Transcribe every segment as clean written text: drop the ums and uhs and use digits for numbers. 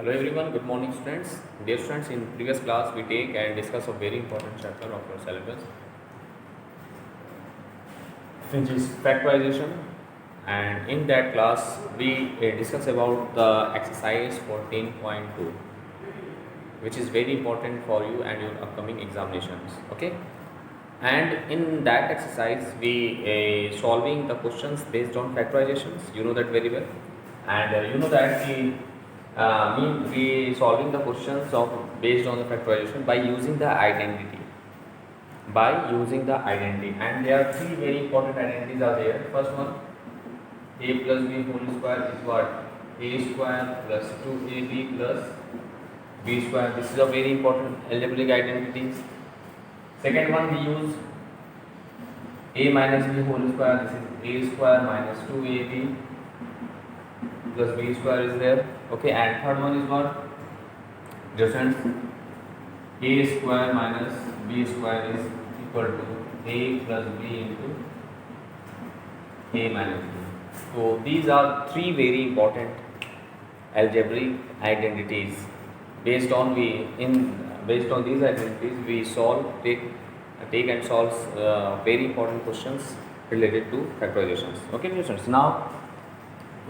Hello everyone, good morning students. Dear students, in previous class we take and discuss a very important chapter of your syllabus, which is factorization. And in that class we discuss about the exercise 14.2, which is very important for you and your upcoming examinations. Okay, and in that exercise we solving the questions based on factorizations. You know that very well, and you know that we solving the questions of based on the factorization by using the identity. And there are three very important identities are there. First one, a plus b whole square is what? A square plus 2ab plus b square. This is a very important algebraic identity. Second one, we use a minus b whole square. This is a square minus 2ab plus b square is there. Okay, and third one is what? Difference a square minus b square is equal to a plus b into a minus b. So these are three very important algebraic identities. Based on these identities we take and solve very important questions related to factorizations. Okay, students. Now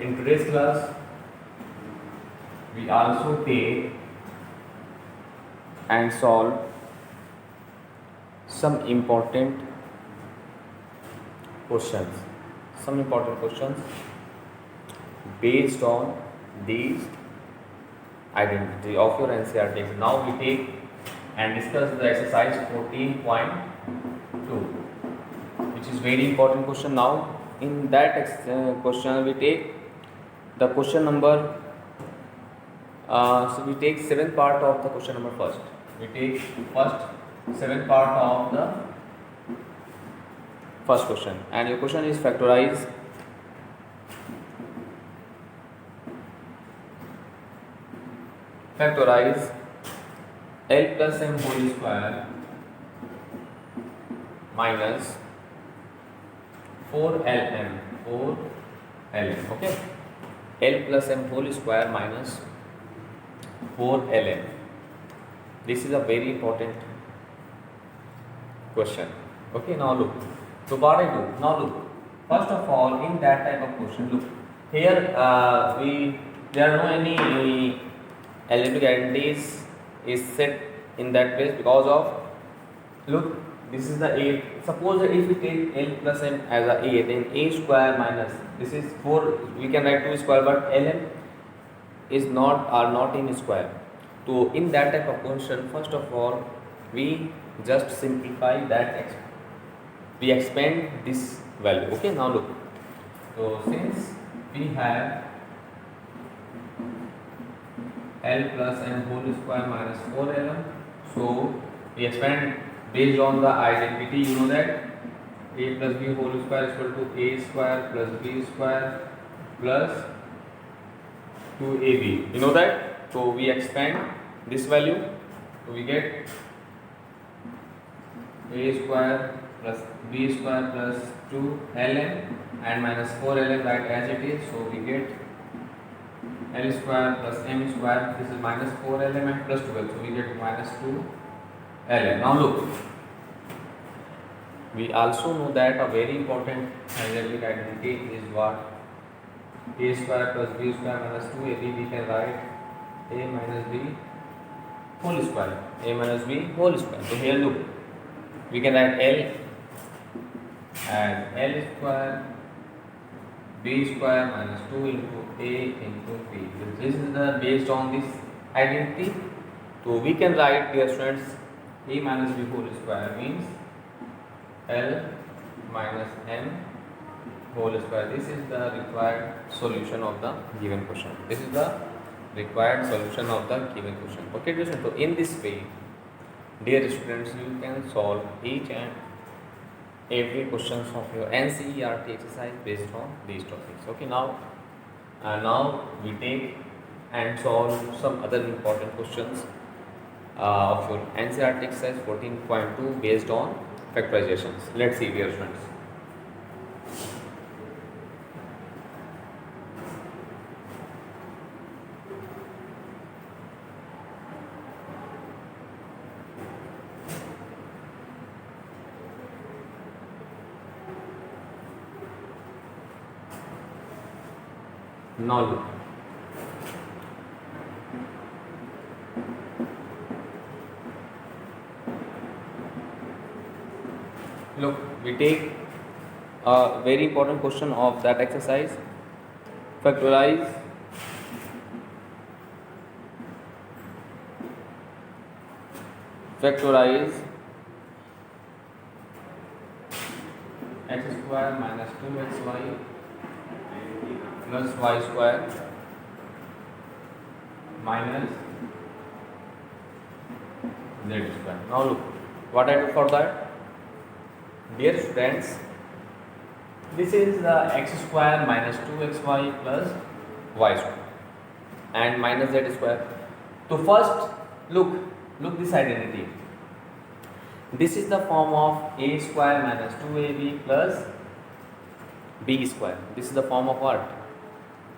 in today's class we also take and solve some important questions based on these identity of your NCERT. Now we take and discuss the exercise 14.2, which is very important question. Now in that question we take the question number, so we take seventh part of the question number first. We take first seventh part of the first question, and your question is factorize L plus m whole square minus 4lm. Okay, L plus m whole square minus 4lm. This is a very important question. Okay, now look. So what I do now, look. First of all, in that type of question, look here. There are no any algebraic identities is set in that place because of, look, this is the a. Suppose that if we take L plus m as a, then a square minus this is 4. We can write 2 square, but lm is not in square. So in that type of question, first of all we just simplify that, we expand this value. Okay, now look. So since we have L plus m whole square minus 4lm, so we expand based on the identity. You know that a plus b whole square is equal to a square plus b square plus 2ab. You know that. So we expand this value, so we get a square plus b square plus 2lm and minus 4lm, right as it is. So we get L square plus m square. This is minus 4lm and plus 12, so we get minus 2lm. Now look, we also know that a very important algebraic identity is what? A square plus b square minus 2ab. We can write a minus b whole square. So here look, we can write L as L square b square minus 2 into a into b. This is the based on this identity. So we can write, dear students, a minus b whole square means L minus m whole square. This is the required solution of the given question. Okay, dear students. So in this way, dear students, you can solve each and every questions of your NCERT exercise based on these topics. Okay, now we take and solve some other important questions of your NCERT exercise 14.2 based on factorizations. Let's see, dear students. Now look, we take a very important question of that exercise. Factorize x square minus 2xy plus y square minus z square. Now look, what I do for that? Dear students, this is the x square minus 2xy plus y square and minus z square. So first look this identity. This is the form of a square minus 2ab plus b square. This is the form of what?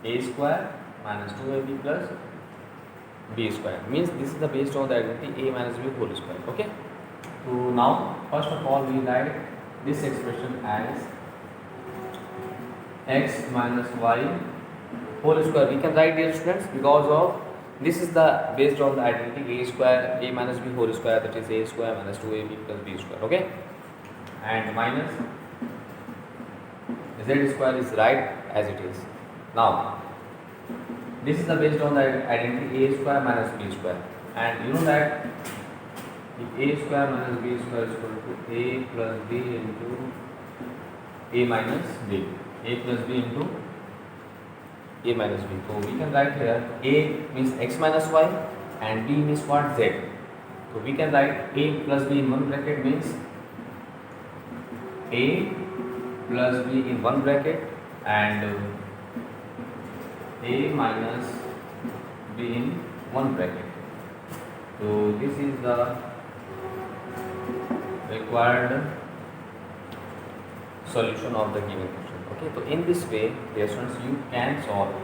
A square minus 2ab plus b square. Means this is the based on the identity a minus b whole square. Okay. So now first of all we write this expression as x minus y whole square. We can write, dear students, because of this is the based on the identity a square a minus b whole square, that is a square minus 2ab plus b square. Okay, and minus z square is right as it is. Now this is the based on the identity a square minus b square, and you know that if a square minus b square is equal to a plus b into a minus b, a plus b into a minus b. So we can write here a means x minus y and b means what? Z. So we can write a plus b in one bracket means a plus b in one bracket and a minus b in one bracket. So this is the required solution of the given question. Okay, so in this way, dear students, you can solve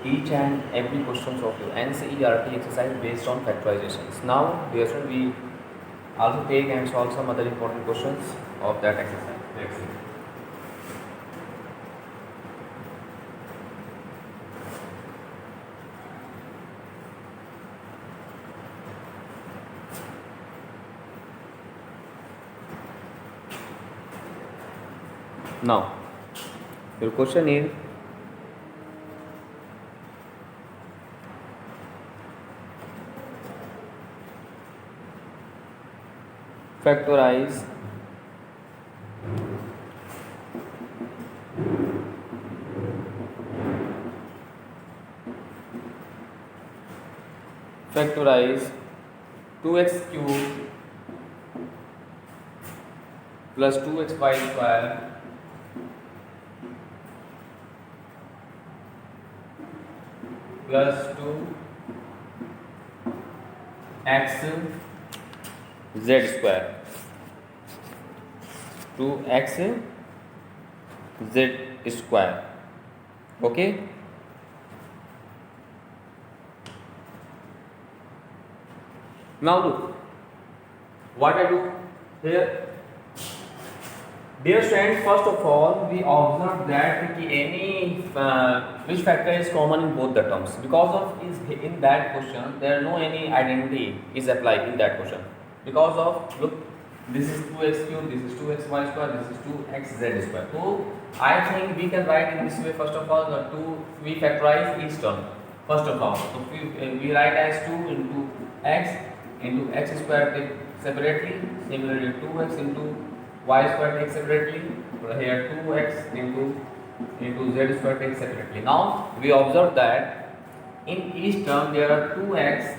each and every questions of your NCERT exercise based on factorizations. Now, dear students, we also take and solve some other important questions of that exercise. Let's see. Now, your question is factorize factorize 2x cube plus 2xy square plus 2x z square, 2x z square. Okay, now look what I do here. Dear students, first of all we observe that any which factor is common in both the terms, because of is in that question there no any identity is applied in that question, because of look, this is 2x cube, this is 2xy square, this is 2xz square. So I think we can write in this way. First of all, we factorize each term first of all. So we write as 2 into x square take separately, similarly 2x into y square take separately, here 2x into z square take separately. Now we observe that in each term there are 2x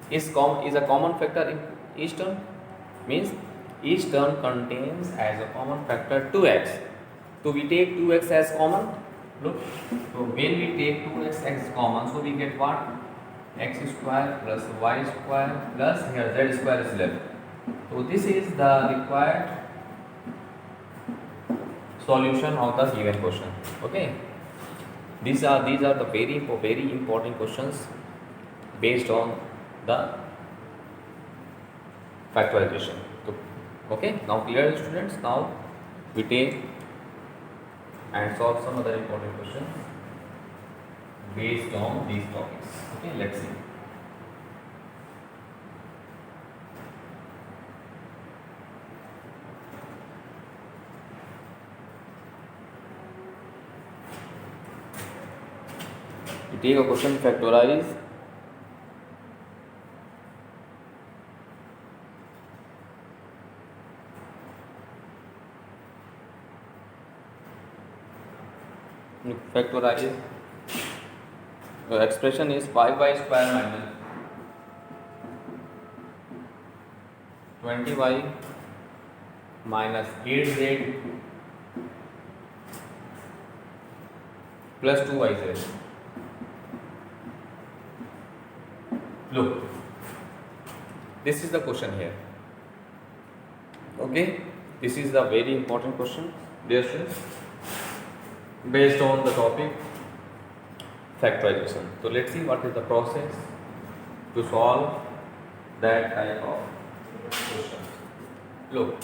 is a common factor in each term, means each term contains as a common factor 2x. So we take 2x as common. Look, so when we take 2x as common, so we get what? X square plus y square plus here z square is left. So this is the required solution of the given question. Okay, these are the very important questions based on the factorization. So, okay, now clear students. Now we take and solve some other important questions. based on these topics. Okay, let's see. You take a question, factorize. Factorize. The expression is 5y square minus 20y minus 8z plus 2yz. Look, this is the question here. Okay, this is a very important question, dear students, based on the topic factorization. So let's see what is the process to solve that type of question. Look,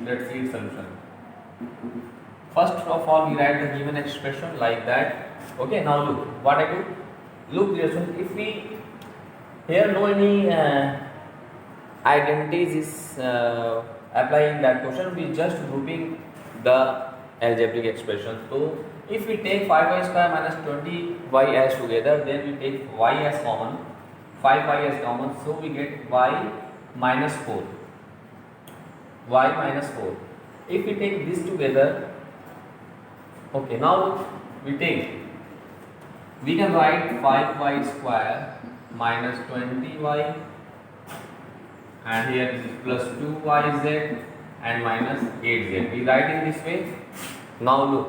let's see solution. First of all, we write the given expression like that. Okay, now look what I do. Look, dear students, if we here no any identities is applying that question, we just grouping the algebraic expression. So if we take 5y square minus 20y as together, then we take y as common, 5y as common, so we get y minus 4. Y minus 4. If we take this together, okay, now we can write 5y square minus 20y, and here this is plus 2yz and minus 8z. We write in this way. Now look,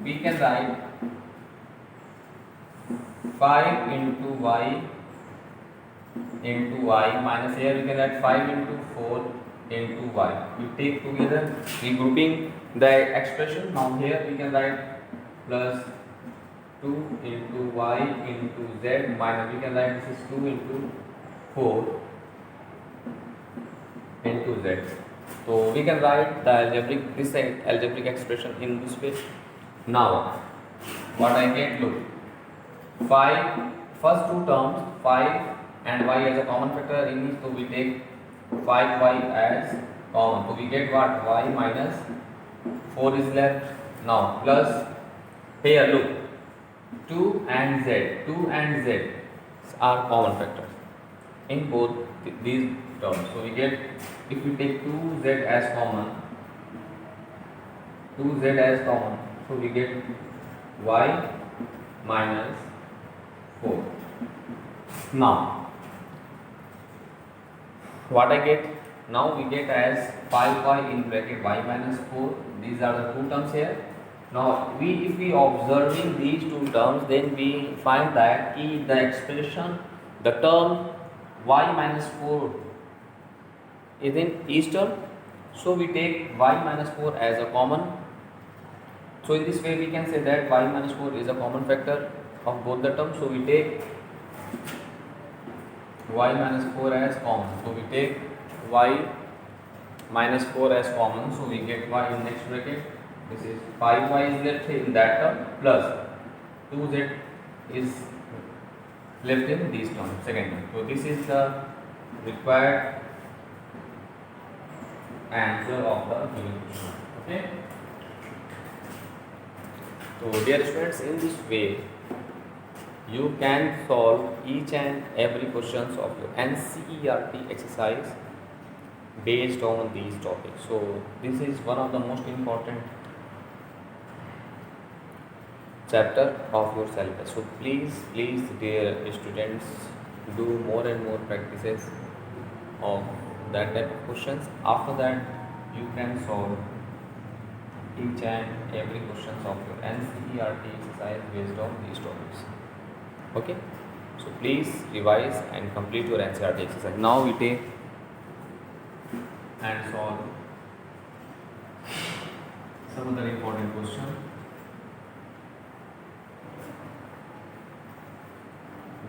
we can write 5 into y minus, here we can write 5 into 4 into y. We take together, we grouping the expression. Now here we can write plus 2 into y into z minus, we can write this is 2 into 4 into z. So we can write the algebraic expression in this way. Now what I get, look, 5 first two terms 5 and y as a common factor in this, so we take 5y as common, so we get what, y minus 4 is left. Now plus, here look, 2 and z are common factors in both these terms, so we get, if we take 2z as common, so we get y minus 4. Now what I get, now we get as 5y in bracket y minus 4. These are the two terms here. Now if we observing these two terms, then we find that the expression, the term y minus 4 is in each term, so we take y minus 4 as a common. So in this way we can say that y minus 4 is a common factor of both the terms, so we take y minus 4 as common. So we take y minus 4 as common, so we get y in next bracket. This is 5y is left in that term plus 2z is left in these terms, second term. So this is the required answer of the given question. Okay. So dear students, in this way you can solve each and every questions of your NCERT exercise based on these topics. So this is one of the most important chapter of your syllabus. So please dear students, do more and more practices of that type of questions. After that you can solve each and every questions of your NCERT exercise based on these topics. Okay, so please revise and complete your NCERT exercise. Now we take and solve some other important question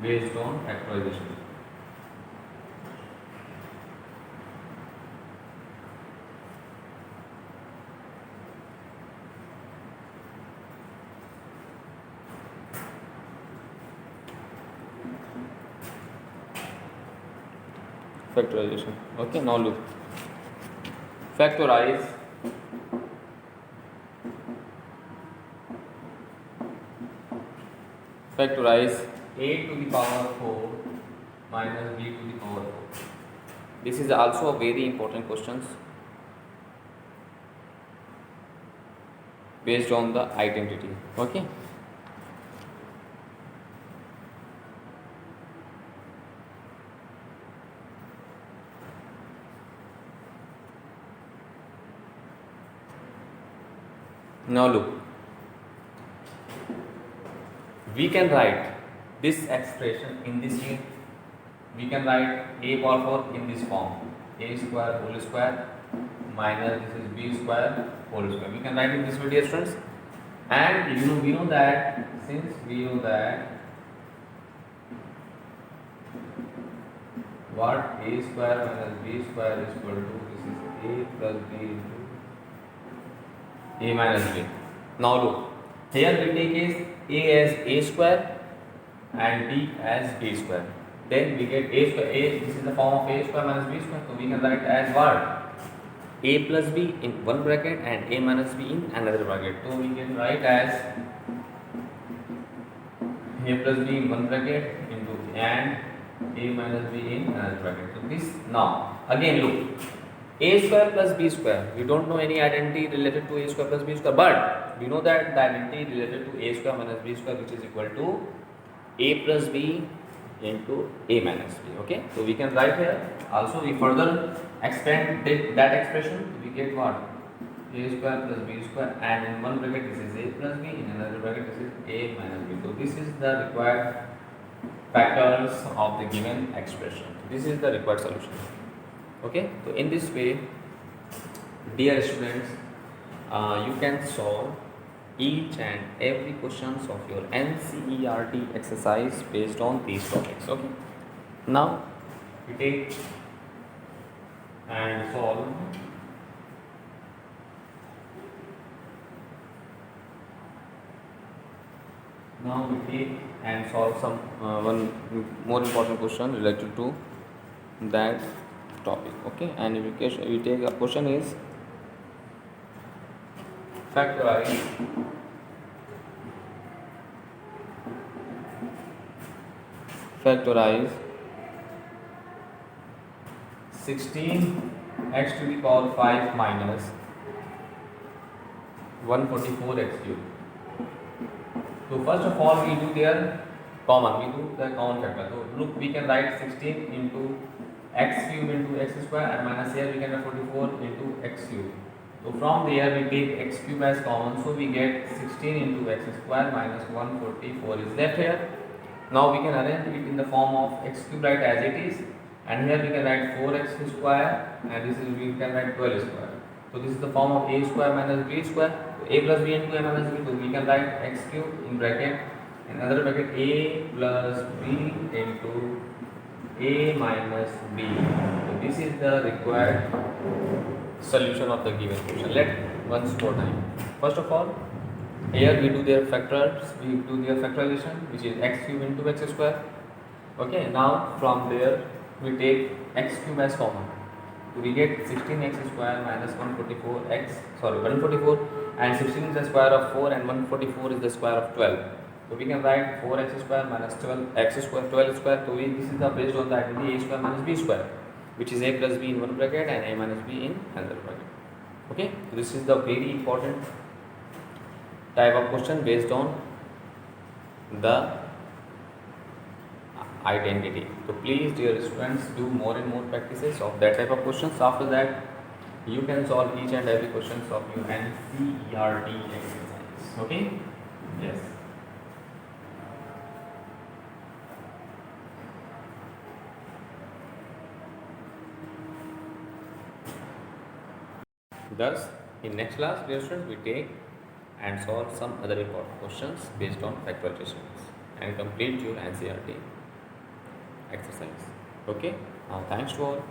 based on factorization. factorization. Okay, now look, factorize a to the power 4 minus b to the power 4. This is also a very important question based on the identity. Okay. Now look, we can write this expression in this way. We can write a power 4 in this form, a square whole square minus this is b square whole square. We can write in this way, dear students. And we know that, since we know that what a square minus b square is equal to, this is a plus b into a minus b. Now look, here we take a as a square and b as b square. Then we get a square. This is the form of a square minus b square. So we can write as what? A plus b in one bracket and a minus b in another bracket. So we can write as a plus b in one bracket into and a minus b in another bracket. So this, now again look, a square plus b square, we don't know any identity related to a square plus b square, but we know that the identity related to a square minus b square, which is equal to a plus b into a minus b. Okay, so we can write here. Also we further expand that expression, we get what? A square plus b square, and in one bracket this is a plus b, in another bracket this is a minus b. So this is the required factors of the given expression. This is the required solution. Okay, so in this way, dear students, you can solve each and every questions of your NCERT exercise based on these topics. Okay, now we take and solve some one more important question related to that topic. Okay, and we take a question is factorize factorize 16x to the power 5 minus 144x cubed. So first of all we do their common, we do the common factor. So look, we can write 16 into x cube into x square, and minus here we can write 44 into x cube. So from there we take x cube as common, so we get 16 into x square minus 144 is left here. Now we can arrange it in the form of x cube, right, as it is, and here we can write 4x square, and this is we can write 12 square. So this is the form of a square minus b square. So a plus b into a minus b. So we can write x cube in bracket, in another bracket a plus b into a minus b. So this is the required solution of the given question. Let once more time. First of all, here we do their factors, we do their factorization, which is x cube into x square. Okay, now from there we take x cube as common. So we get 16x square minus 144, and 16 is the square of 4 and 144 is the square of 12. So we can write 4x square minus 12x square, 12 square. So this is the based on the identity a square minus b square, which is a plus b in one bracket and a minus b in another bracket. Okay, so this is the very important type of question based on the identity. So please, dear students, do more and more practices of that type of questions. After that, you can solve each and every questions of your NCERT exercise. Okay? Yes. Thus, in next class, dear students, we take and solve some other important questions based on factorizations and complete your NCERT exercise. Okay, now thanks to all.